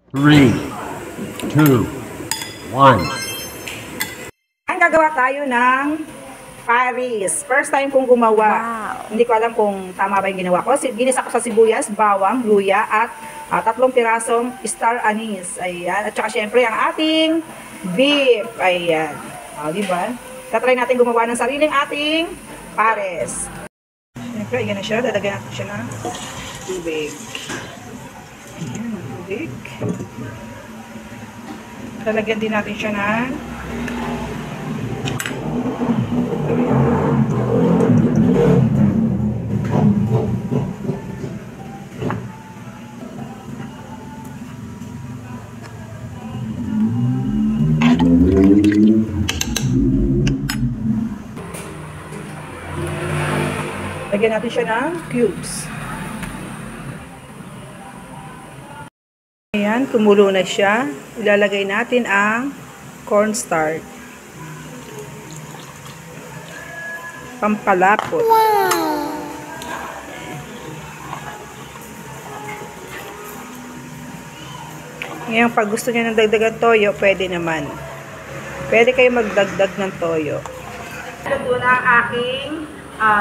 3, 2, 1. Ang gagawa tayo ng Paris. First time kong gumawa. Wow. Hindi ko alam kung tama ba yung ginawa ko. Ginisa ko sa sibuyas, bawang, luya, at 3 pirasong star anise. Ayan. At saka syempre ang ating beef. Ayan. O, diba? Tatry natin gumawa ng sariling ating Paris. Syempre, ayan na siya. Dadagyan natin siya ng tubig. Ayan, tubig. Lalagyan din natin siya ng lagyan natin siya ng cubes. Ayan, kumulo na siya. Ilalagay natin ang cornstarch. Pampalapot. Wow! Ngayon, pag gusto niya ng dagdagan toyo, pwede naman. Pwede kayo magdagdag ng toyo. Ito na ang aking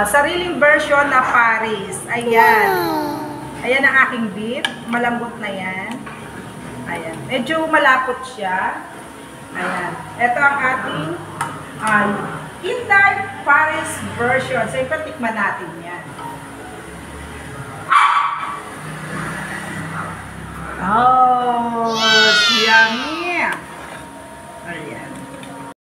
sariling version na Paris. Ayan. Wow. Ayan ang aking beef. Malambot na yan. Ayan. Medyo malapot siya. Ayan. Ito ang ating Inday Paris version. So, ipatikman natin yan. Oh, yummy!